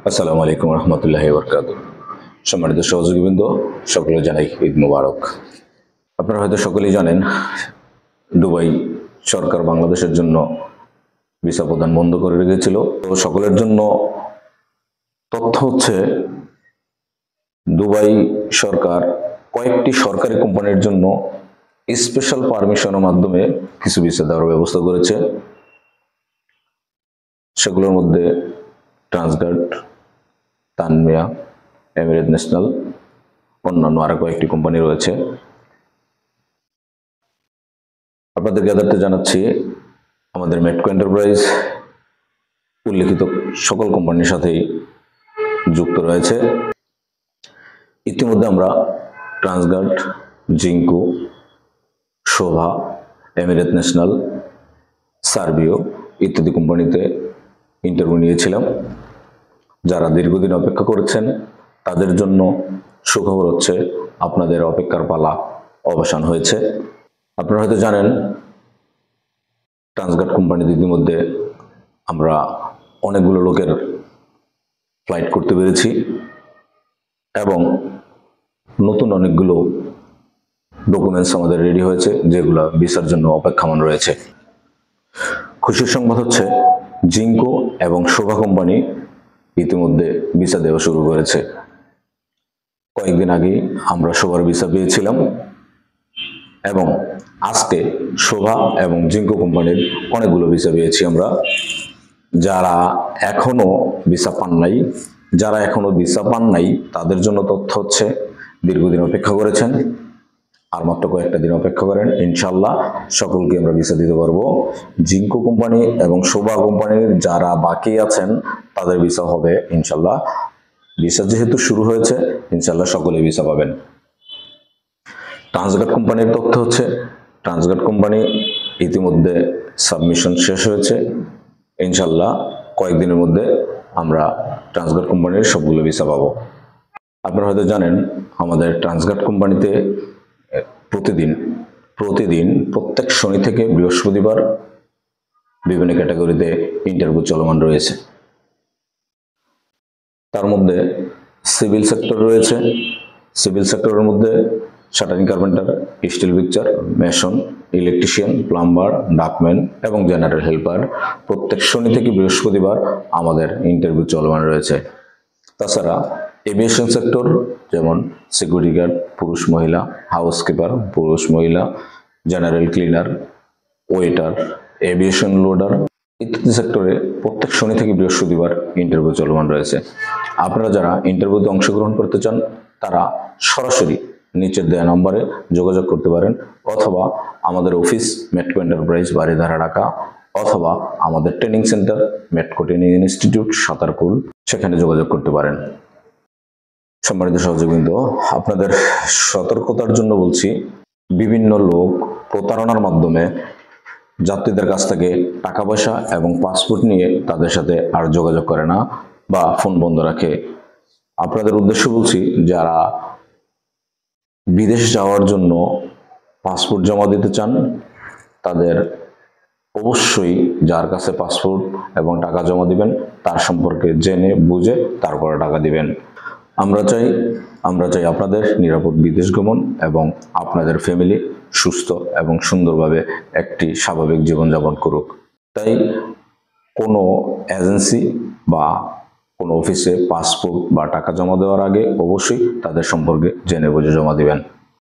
আসসালামু আলাইকুম রহমতুল্লাহি বরকাত। সম্মানিত সহযোগীবৃন্দ, সকলে জানাই ঈদ মুবারক। আপনারা হয়তো সকলেই জানেন, দুবাই সরকার বাংলাদেশের জন্য ভিসা প্রদান বন্ধ করে রেখেছিল। তো সকলের জন্য তথ্য হচ্ছে, দুবাই সরকার কয়েকটি সরকারি কোম্পানির জন্য স্পেশাল পারমিশনের মাধ্যমে কিছু ভিসা দেওয়ার ব্যবস্থা করেছে। সেগুলোর মধ্যে ট্রান্সগার্ড, তানমিয়া, এমিরেট ন্যাশনাল, অন্যান্য আরো কয়েকটি কোম্পানি রয়েছে। আপনাদের জ্ঞাতার্থে জানাচ্ছি, আমাদের মেটকো এন্টারপ্রাইজ উল্লেখিত সকল কোম্পানির সাথেই যুক্ত রয়েছে। ইতিমধ্যে আমরা ট্রান্সগার্ড, জিঙ্কো, শোভা, এমিরেট ন্যাশনাল, সার্বিও ইত্যাদি কোম্পানিতে ইন্টারভিউ নিয়েছিলাম। যারা দীর্ঘদিন অপেক্ষা করেছেন তাদের জন্য সুখবর হচ্ছে, আপনাদের অপেক্ষার পালা অবসান হয়েছে। আপনারা হয়তো জানেন, ট্রান্সগার্ড কোম্পানিতে ইতিমধ্যে আমরা অনেকগুলো লোকের ফ্লাইট করতে পেরেছি এবং নতুন অনেকগুলো ডকুমেন্টস আমাদের রেডি হয়েছে, যেগুলো ভিসার জন্য অপেক্ষমান রয়েছে। খুশির সংবাদ হচ্ছে, জিঙ্কো এবং শোভা কোম্পানি ইতিমধ্যে ভিসা দেওয়া শুরু করেছে। কয়েকদিন আগে আমরা শোভার ভিসা পেয়েছিলাম এবং আজকে শোভা এবং জিঙ্কো কোম্পানির অনেকগুলো ভিসা পেয়েছি আমরা। যারা এখনো ভিসা পান নাই তাদের জন্য তথ্য হচ্ছে, দীর্ঘদিন অপেক্ষা করেছেন, আর মাত্র কয়েকটা দিন অপেক্ষা করেন, ইনশাল্লাহ সকলকে আমরা ভিসা দিতে পারবো। জিঙ্কো কোম্পানি এবং শোভা কোম্পানির যারা বাকি আছেন তাদের ভিসা হবে ইনশাল্লাহ। ভিসা যেহেতু শুরু হয়েছে, ইনশাল্লাহ সকলে ভিসা পাবেন। ট্রান্সগার্ড কোম্পানির তথ্য হচ্ছে, ট্রান্সগার্ড কোম্পানি ইতিমধ্যে সাবমিশন শেষ হয়েছে। ইনশাল্লাহ কয়েকদিনের মধ্যে আমরা ট্রান্সগার্ড কোম্পানির সবগুলো ভিসা পাবো। আপনারা হয়তো জানেন, আমাদের ট্রান্সগার্ড কোম্পানিতে প্রতিদিন প্রত্যেক শনি থেকে বৃহস্পতিবার বিভিন্ন ক্যাটাগরিতে ইন্টারভিউ চলমান রয়েছে। তার মধ্যে সিভিল সেক্টর রয়েছে। সিভিল সেক্টরের মধ্যে shuttering carpenter, steel picture, mason, electrician, plumber, ductman এবং জেনারেল হেল্পার প্রত্যেক শনি থেকে বৃহস্পতিবার আমাদের ইন্টারভিউ চলমান রয়েছে। তাছাড়া এভিয়েশন সেক্টর, যেমন সিকিউরিটি গার্ড পুরুষ মহিলা, হাউসকিপার পুরুষ মহিলা, general cleaner, waiter, aviation loader ইত্যাদি সেক্টরে প্রত্যেক শনি থেকে বৃহস্পতিবার ইন্টারভিউ চলমান রয়েছে। আপনারা যারা ইন্টারভিউতে অংশগ্রহণ করতে চান তারা সরাসরি নিচের দেওয়া নম্বরে যোগাযোগ করতে পারেন, অথবা আমাদের office Metco enterprise, Baridhara, Dhaka, অথবা আমাদের training centre Metco training institute, Satarkul, সেখানে যোগাযোগ করতে পারেন। সম্মানিত সহযোগীবৃন্দ, আপনাদের সতর্কতার জন্য বলছি, বিভিন্ন লোক প্রতারণার মাধ্যমে যাত্রীদের কাছ থেকে টাকা পয়সা এবং পাসপোর্ট নিয়ে তাদের সাথে আর যোগাযোগ করে না বা ফোন বন্ধ রাখে। আপনাদের উদ্দেশ্য বলছি, যারা বিদেশ যাওয়ার জন্য পাসপোর্ট জমা দিতে চান তাদের অবশ্যই যার কাছে পাসপোর্ট এবং টাকা জমা দিবেন তার সম্পর্কে জেনে বুঝে তারপরে টাকা দিবেন। আমরা চাই আপনাদের নিরাপদ বিদেশ গমন এবং আপনাদের ফ্যামিলি সুস্থ এবং সুন্দরভাবে একটি স্বাভাবিক জীবনযাপন করুক। তাই কোনো এজেন্সি বা কোনো অফিসে পাসপোর্ট বা টাকা জমা দেওয়ার আগে অবশ্যই তাদের সম্পর্কে জেনে বুঝে জমা দিবেন।